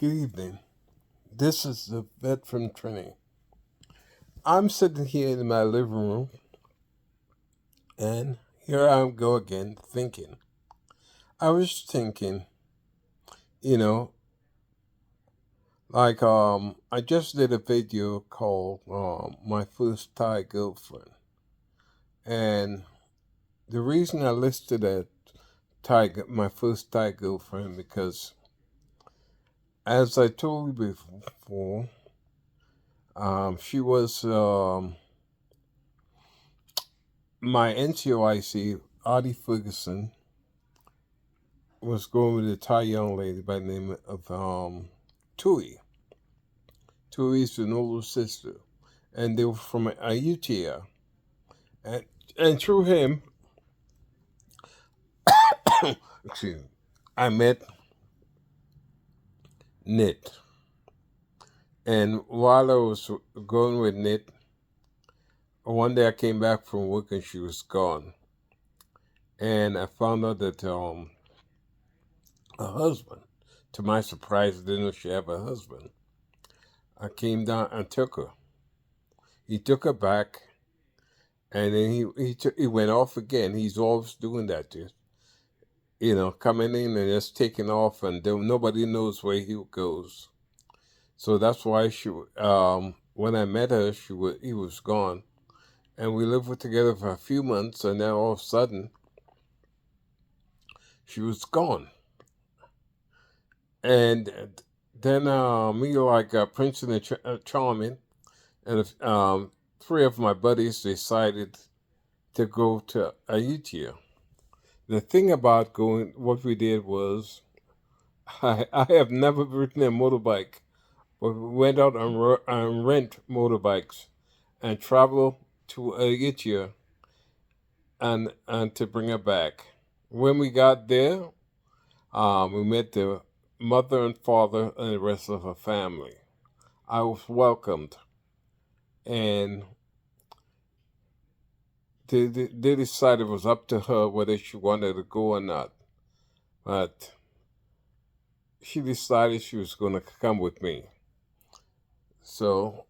Good evening. This is the vet from training. I'm sitting here in my living room, and here I go again thinking. I was thinking, you know, I just did a video called "My First Thai Girlfriend," and the reason I listed that my first Thai girlfriend, because as I told you before, she was my NCOIC, Audie Ferguson, was going with a Thai young lady by the name of Tui. Tui's an older sister, and they were from Ayutthaya. And through him, excuse me, I met Nit. And while I was going with Nit, one day I came back from work and she was gone. And I found out that her husband, to my surprise, I didn't know she had a husband. I came down and took her. He took her back, and then he went off again. He's always doing that, just coming in and just taking off, and then nobody knows where he goes. So that's why when I met her, he was gone, and we lived together for a few months, and then all of a sudden, she was gone, and then me like Prince and Charming, and three of my buddies decided to go to Ayutthaya. The thing about what we did was, I have never ridden a motorbike, but we went out and rent motorbikes and travel to Ayutthaya and to bring it back. When we got there, we met the mother and father and the rest of her family. I was welcomed, and they decided it was up to her whether she wanted to go or not. But she decided she was going to come with me. So,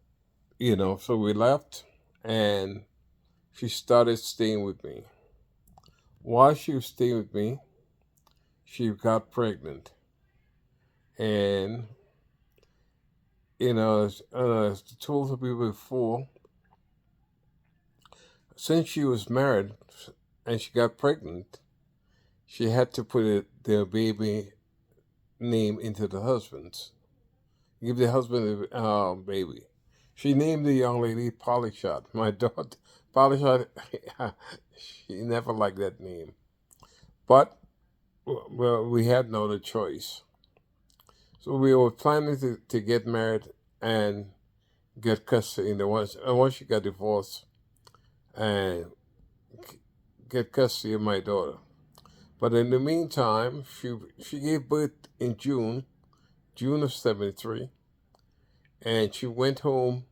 so we left, and she started staying with me. While she was staying with me, she got pregnant. And, as I told you before, since she was married and she got pregnant, she had to put their baby name into the husband's. Give the husband a baby. She named the young lady Polyshot. My daughter, Polyshot, she never liked that name. But, well, we had no other choice. So we were planning to get married and get custody. Once she got divorced, and get custody of my daughter. But in the meantime, she gave birth in June of '73, and she went home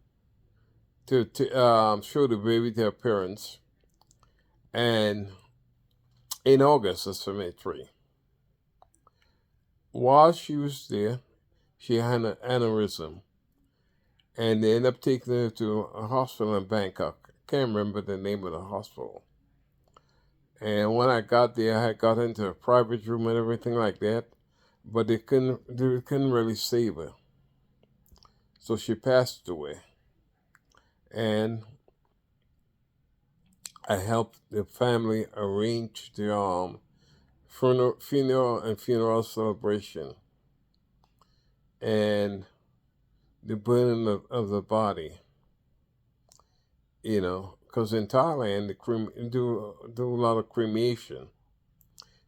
to show the baby to her parents. And in August of '73, while she was there, she had an aneurysm, and they ended up taking her to a hospital in Bangkok. I can't remember the name of the hospital. And when I got there, I got into a private room and everything like that, but they couldn't really save her. So she passed away, and I helped the family arrange the funeral celebration and the burning of the body. Because in Thailand they do a lot of cremation,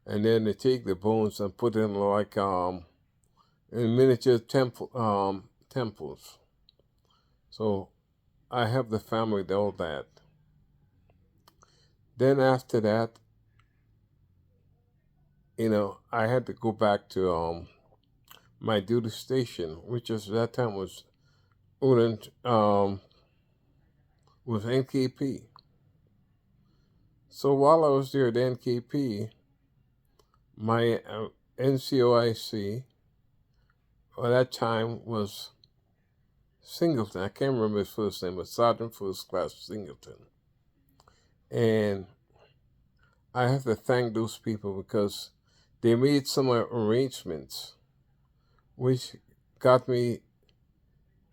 and then they take the bones and put them like in miniature temples. So I have the family do all that. Then after that, I had to go back to my duty station, which at that time was was NKP. So while I was there at NKP, my NCOIC Well, that time was Singleton. I can't remember his first name, but Sergeant First Class Singleton. And I have to thank those people because they made some arrangements which got me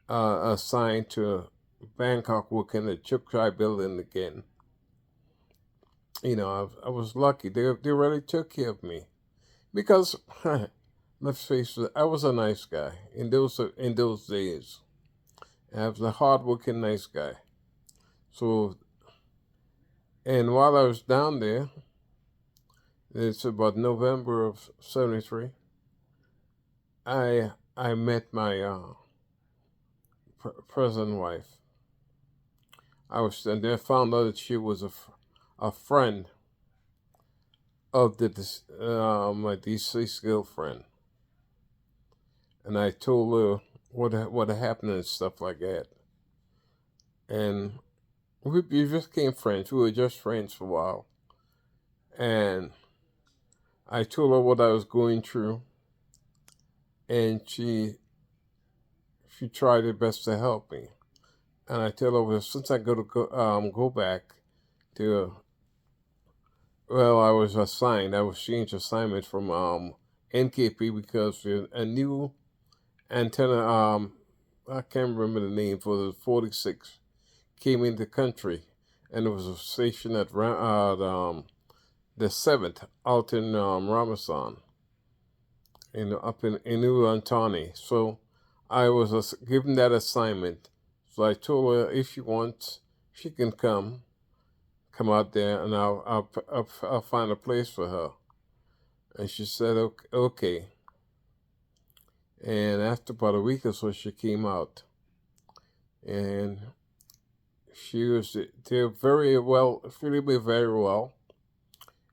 assigned to Bangkok working at Chuk Chai building again. I was lucky. They really took care of me because let's face it, I was a nice guy in those days. I was a hardworking nice guy. So, and while I was down there, it's about November of '73. I met my present wife. And then found out that she was a friend of my deceased girlfriend, and I told her what happened and stuff like that, and we just became friends. We were just friends for a while, and I told her what I was going through, and she tried her best to help me. And I tell her, well, since I go back to, well, I was changed assignment from NKP because a new antenna, I can't remember the name, for the 46 came in the country, and it was a station at the 7th out in Ramasan, up in Uantani. So I was given that assignment. So I told her if she wants, she can come out there, and I'll find a place for her. And she said okay. And after about a week or so, she came out, and she was did very well, treated me very well,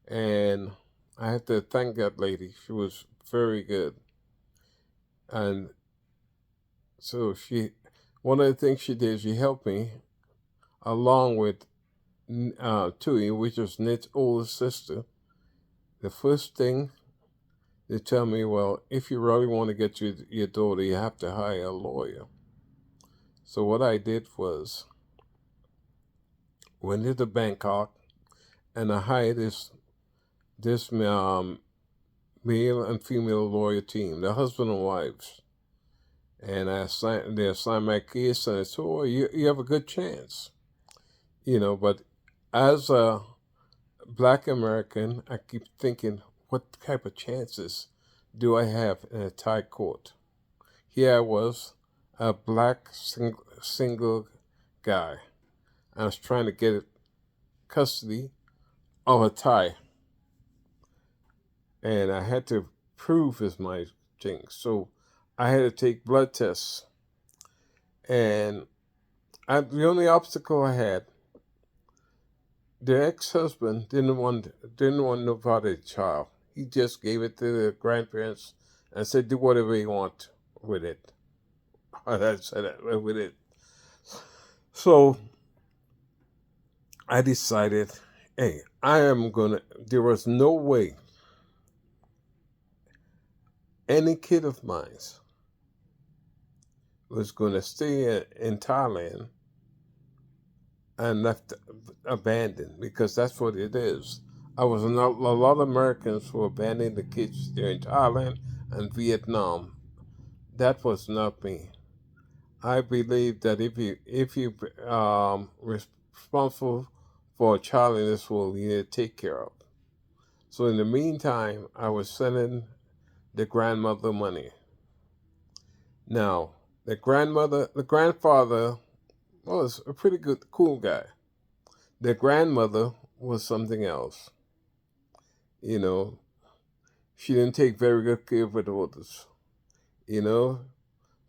and I have to thank that lady. She was very good, and so one of the things she did, she helped me along with Tui, which was Ned's older sister. The first thing they tell me, well, if you really want to get your daughter, you have to hire a lawyer. So what I did was went into Bangkok, and I hired this male and female lawyer team, the husband and wives, and they assigned my case, and I said, "Oh, you have a good chance, But as a Black American, I keep thinking, what type of chances do I have in a Thai court? Here I was, a black single guy. I was trying to get custody of a Thai, and I had to prove is my thing. So I had to take blood tests, and the only obstacle I had, the ex-husband didn't want nobody child. He just gave it to the grandparents and said, "Do whatever you want with it." I said that with it. So I decided, hey, there was no way any kid of mine was gonna stay in Thailand and left abandoned, because that's what it is. A lot of Americans who abandoned the kids there in Thailand and Vietnam. That was not me. I believe that if you responsible for a child in this world, you need to take care of. So in the meantime, I was sending the grandmother money. Now, the grandfather was a pretty good, cool guy. The grandmother was something else. You know, she didn't take very good care of her daughters. You know,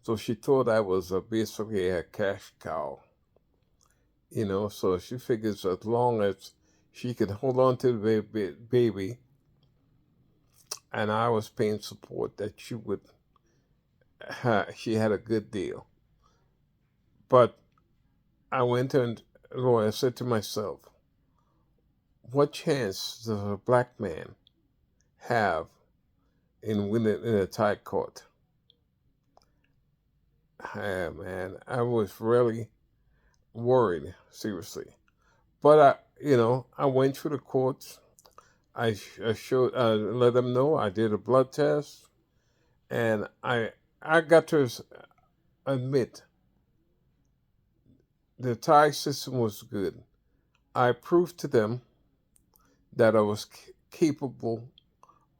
so she thought I was basically a cash cow. So she figures as long as she could hold on to the baby, and I was paying support, that she had a good deal. But I went and Lord, I said to myself, what chance does a black man have in winning in a Thai court? man, I was really worried, seriously. But I went through the courts. I showed, let them know I did a blood test, and I got to admit the Thai system was good. I proved to them that I was capable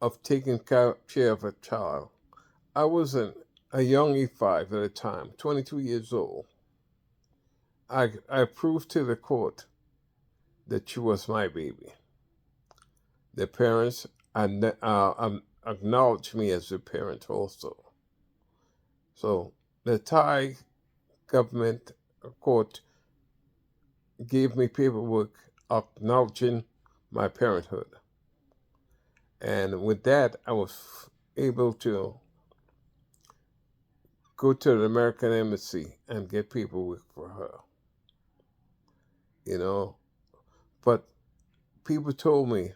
of taking care of a child. I was a young E5 at the time, 22 years old. I proved to the court that she was my baby. The parents acknowledged me as a parent also. So the Thai government court gave me paperwork acknowledging my parenthood. And with that, I was able to go to the American embassy and get paperwork for her. You know, but people told me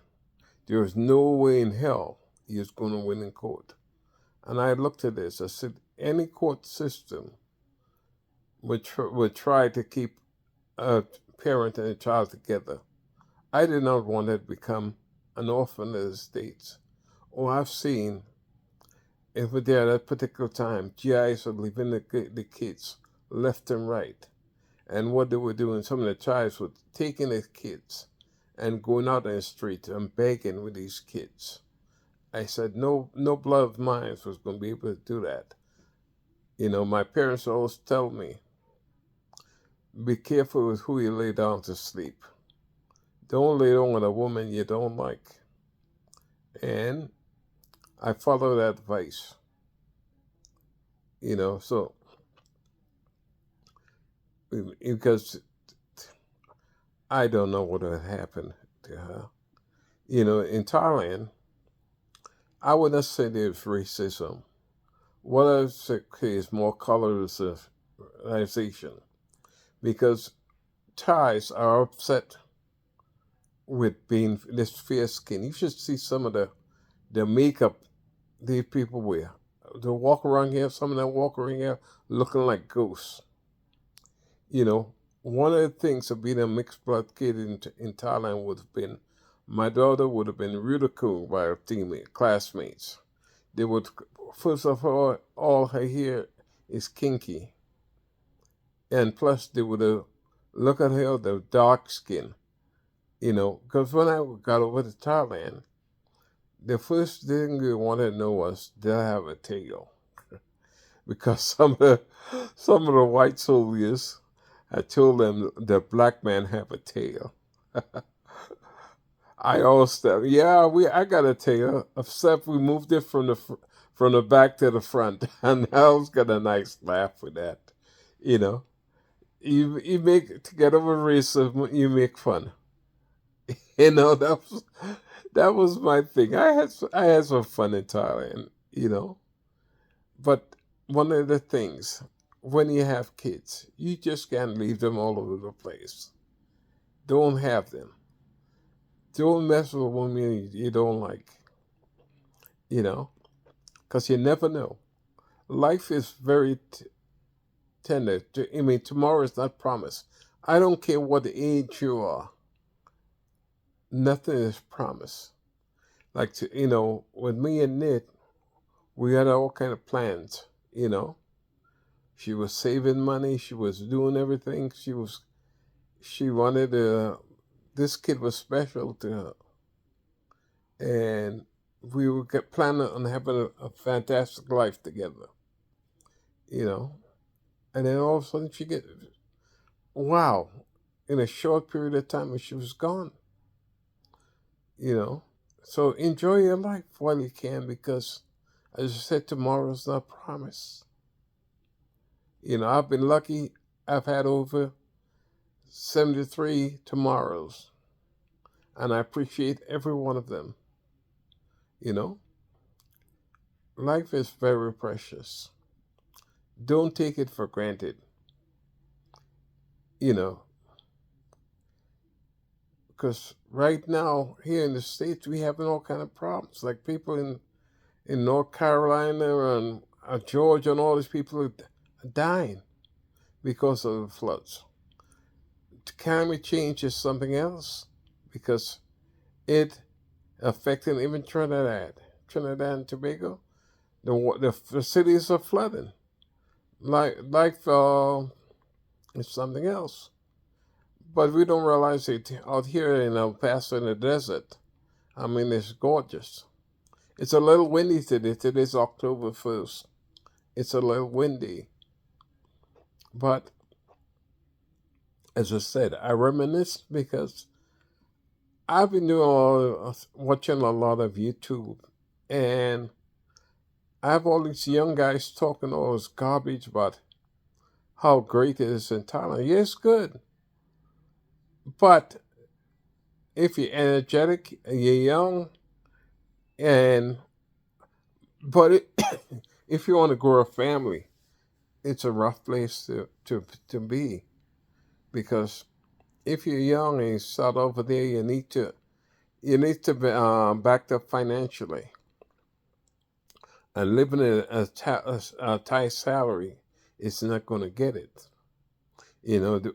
there was no way in hell he was going to win in court. And I looked at this. I said, any court system would try to keep a parent and a child together. I did not want to become an orphan in the States. Oh, I've seen, if there at that particular time, GIs were leaving the kids left and right. And what they were doing, some of the tribes were taking the kids and going out in the street and begging with these kids. I said, no blood of mine was going to be able to do that. My parents always tell me, be careful with who you lay down to sleep. Don't lay down with a woman you don't like. And I follow that advice. So because I don't know what would happen to her. In Thailand, I would not say there's racism. What I would say is more colorization, because Thais are upset with being this fair skin. You should see some of the makeup these people wear. They walk around here, some of them walk around here looking like ghosts. One of the things of being a mixed blood kid in Thailand would have been, my daughter would have been ridiculed by her classmates. They would, first of all her hair is kinky. And plus they would look at her, the dark skin. Because when I got over to Thailand, the first thing they wanted to know was, did I have a tail? Because some of the white soldiers had told them the black man have a tail. I always said, yeah, I got a tail, except we moved it from the back to the front, and I always got a nice laugh with that. You make, to get over racism, you make fun. That was my thing. I had some fun in Thailand. But one of the things, when you have kids, you just can't leave them all over the place. Don't have them. Don't mess with women you don't like. Because you never know. Life is very tender. Tomorrow is not promised. I don't care what age you are. Nothing is promised. Like, with me and Nit, we had all kind of plans. She was saving money. She was doing everything. She wanted this kid was special to her. And we were planning on having a fantastic life together. And then all of a sudden wow, in a short period of time, she was gone. So enjoy your life while you can, because, as I said, tomorrow's not promised. I've been lucky. I've had over 73 tomorrows, and I appreciate every one of them. Life is very precious. Don't take it for granted. Because right now here in the States, we having all kind of problems. Like people in North Carolina and Georgia and all these people dying because of the floods. Climate change is something else because it affecting even Trinidad and Tobago. The cities are flooding. Like it's something else. But we don't realize it out here in El Paso in the desert. I mean, it's gorgeous. It's a little windy today. Today's October 1st. It's a little windy. But as I said, I reminisce because I've been doing watching a lot of YouTube, and I have all these young guys talking all this garbage about how great it is in Thailand. Yeah, it's good. But if you're energetic, you're young, and but if you want to grow a family, it's a rough place to be because if you're young and you start over there, you need to be backed up financially, and living in a Thai salary is not going to get it.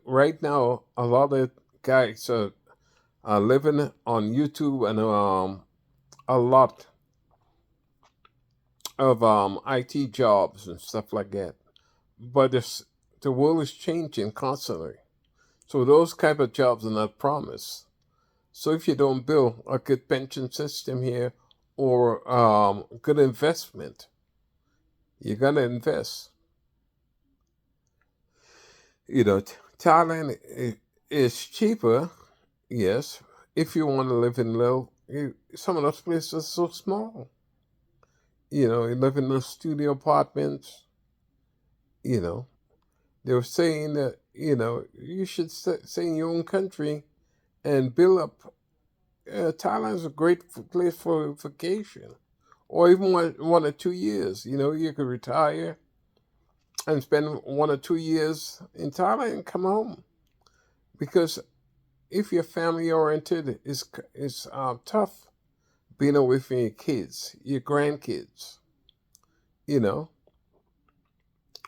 Right now a lot of guys are living on YouTube and a lot of IT jobs and stuff like that. But the world is changing constantly. So those type of jobs are not promised. So if you don't build a good pension system here or good investment, you're gonna invest. Thailand is cheaper, yes. If you want to live in some of those places are so small. You live in the studio apartments. You know, they were saying that you should stay in your own country and build up. Thailand's a great place for vacation, or even 1 or 2 years. You could retire and spend 1 or 2 years in Thailand and come home. Because if you're family oriented, it's tough being away from your kids, your grandkids. You know,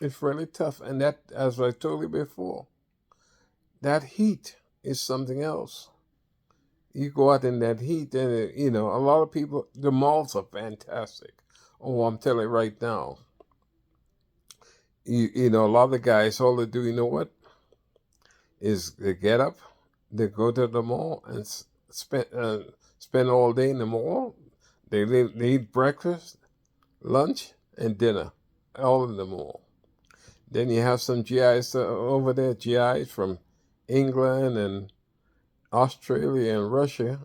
it's really tough, and that, as I told you before, that heat is something else. You go out in that heat, and a lot of people. The malls are fantastic. Oh, I'm telling you right now. A lot of the guys, all they do, you know what, is they get up, they go to the mall and spend all day in the mall. They eat breakfast, lunch, and dinner, all in the mall. Then you have some GIs over there, GIs from England and Australia and Russia,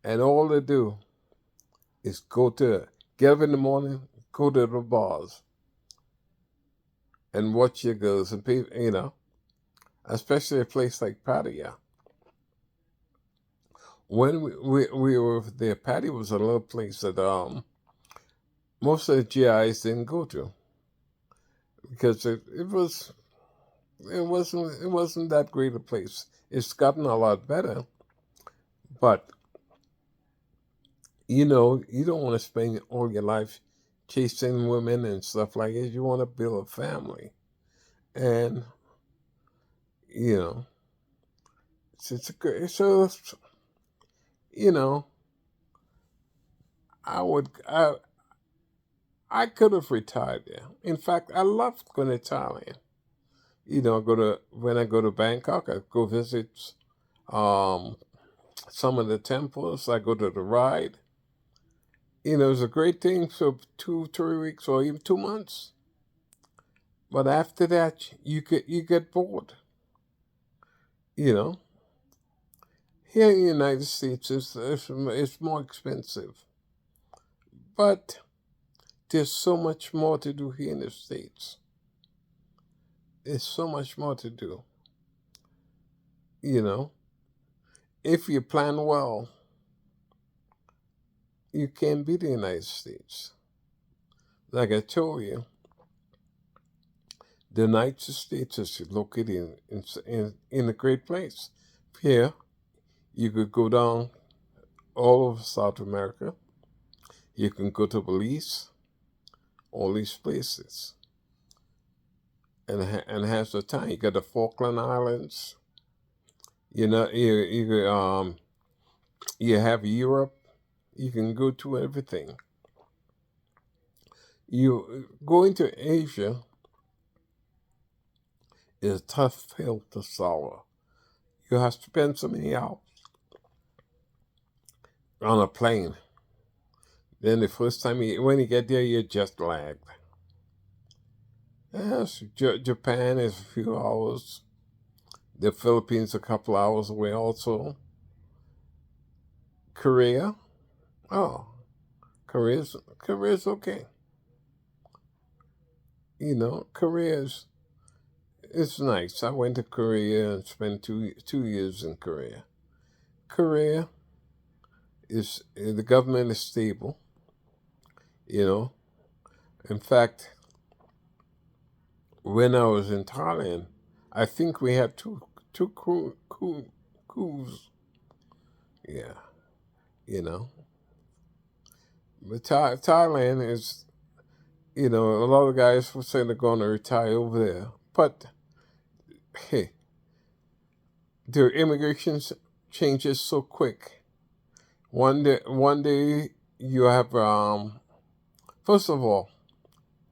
and all they do is get up in the morning, go to the bars, and watch your girls and people, especially a place like Pattaya. When we were there, Pattaya was a little place that most of the GIs didn't go to because it wasn't that great a place. It's gotten a lot better, but you don't want to spend all your life chasing women and stuff like that. You want to build a family, and you know, it's a good. So you know, I would I could have retired there. In fact, I loved going to Thailand. When I go to Bangkok, I go visit um, some of the temples. I go to the ride. It's a great thing for 2, 3 weeks, or even 2 months. But after that, you get bored. You know, here in the United States, it's more expensive, but there's so much more to do here in the States. There's so much more to do. You know, if you plan well, you can beat the United States. Like I told you, the United States is located in a great place. Here, you could go down all over South America. You can go to Belize, all these places. and has the time. You got the Falkland Islands. You know, you have Europe. You can go to everything. You go into Asia is a tough pill to swallow. You have to spend so many hours on a plane. Then the first time when you get there, you're just lagged. Yes, Japan is a few hours. The Philippines a couple hours away also. Korea, oh, Korea's okay. Korea's it's nice. I went to Korea and spent two years in Korea. Korea is the government is stable. You know, in fact, when I was in Thailand, I think we had two coups. Yeah, you know, but Thailand is a lot of guys were saying they're going to retire over there, but hey, their immigration changes so quick. One day you have first of all,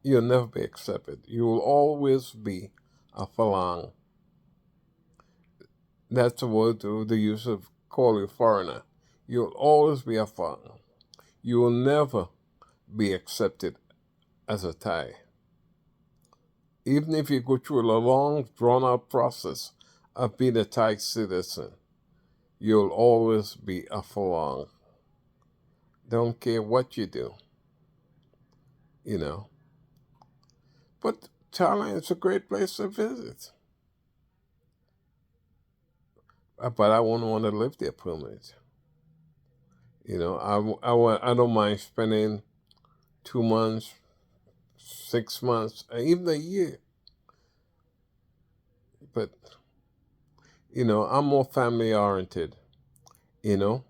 you'll never be accepted. You will always be a Farang. That's the word the use of call you foreigner. You'll always be a Farang. You will never be accepted as a Thai. Even if you go through a long, drawn out process of being a Thai citizen, you'll always be a Farang. Don't care what you do, you know. But Thailand is a great place to visit. But I wouldn't want to live there permanent. I don't mind spending 2 months, 6 months, even a year. But, I'm more family oriented. You know,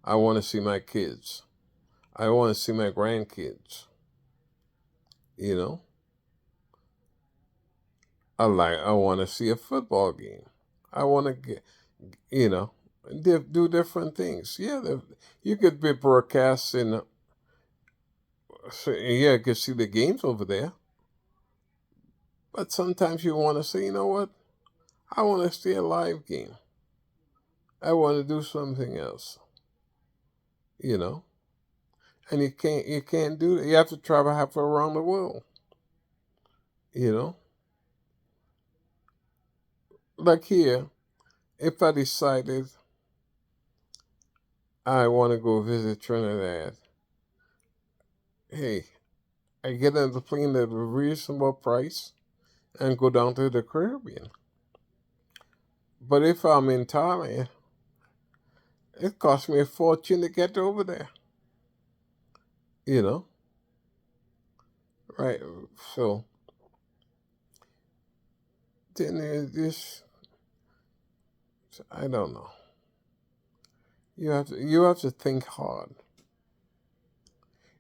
I want to see my kids. I want to see my grandkids. You know, I want to see a football game. I want to get, you know, do different things. Yeah, you could be broadcasting. So, yeah, you could see the games over there. But sometimes you want to say, you know what? I want to see a live game. I want to do something else. You know, and you can't do that. You have to travel half around the world. You know, like here, if I decided I want to go visit Trinidad, hey, I get on the plane at a reasonable price and go down to the Caribbean. But if I'm in Thailand, it costs me a fortune to get over there. You know, right? So then there's this. I don't know. You have to think hard.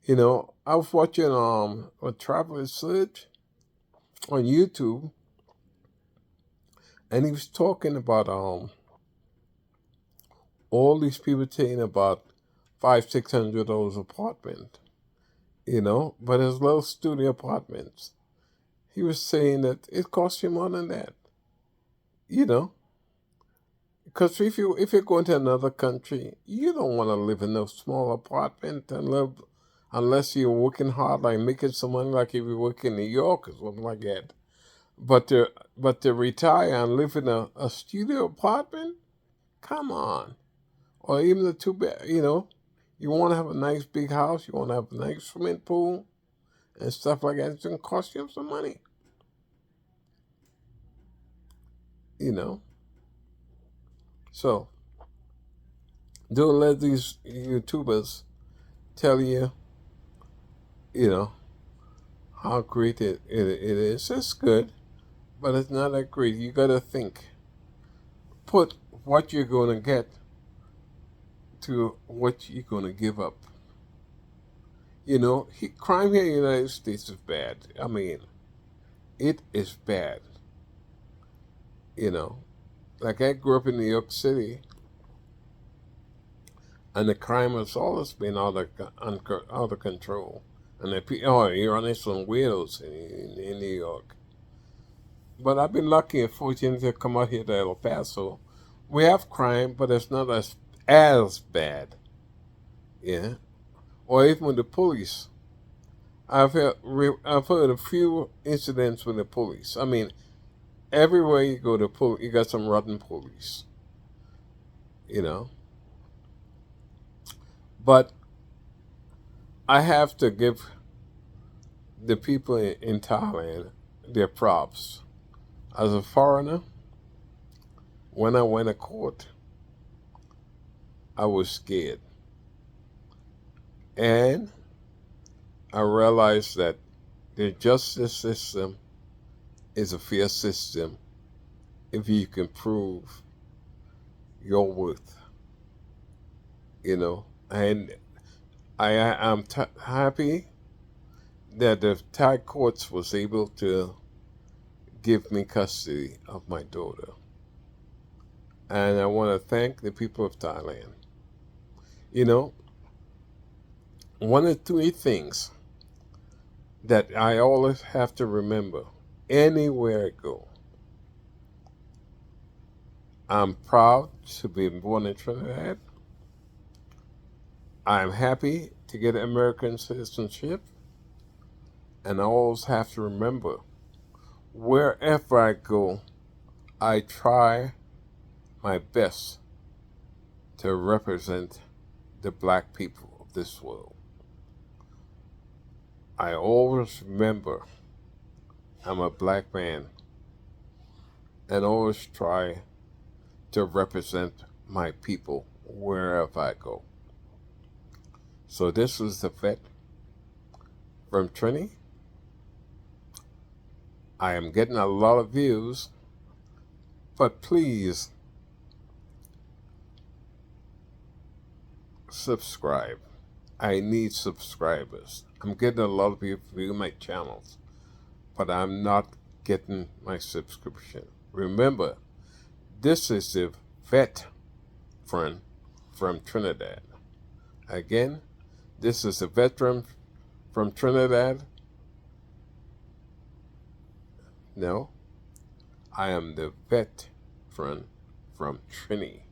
I was watching a traveler search on YouTube, and he was talking about all these people taking about $500-600 apartment, but it's little studio apartments. He was saying that it costs you more than that, you know, because if you're going to another country, you don't want to live in a small apartment and live unless you're working hard, like making some money, like if you work in New York or something like that. But to retire and live in a studio apartment, come on, or even a two bed, you want to have a nice big house, you want to have a nice swimming pool and stuff like that. It's gonna cost you some money, you know. So don't let these YouTubers tell you, you know, how great it is. It's good, but it's not that great. You gotta think. Put what you're gonna get to what you're gonna give up. Crime here in the United States is bad. I mean, It is bad. You know, like I grew up in New York City, and the crime has always been out of control. And you're on some weirdos in New York. But I've been lucky and fortunate to come out here to El Paso. We have crime, but it's not as bad. Yeah. Or even with the police. I've heard a few incidents with the police. I mean, everywhere you go, you got some rotten police. You know. But I have to give the people in Thailand their props. As a foreigner, when I went to court, I was scared. And I realized that the justice system is a fair system if you can prove your worth, you know. And am happy that the Thai courts was able to give me custody of my daughter. And I want to thank the people of Thailand. You know, one of three things that I always have to remember anywhere I go. I'm proud to be born in Trinidad. I'm happy to get American citizenship. And I always have to remember, wherever I go, I try my best to represent the black people of this world. I always remember I'm a black man and always try to represent my people wherever I go. So this was the vet from Trini. I am getting a lot of views, but please subscribe. I need subscribers. I'm getting a lot of people view my channels, but I'm not getting my subscription. Remember, this is the vet friend from Trinidad. Again, this is a veteran from Trinidad. No, I am the vet friend from Trini.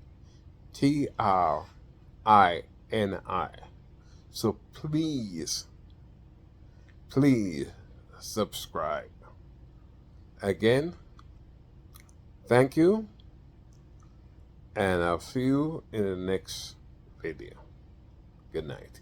TRINI. So please subscribe. Again, thank you, and I'll see you in the next video. Good night.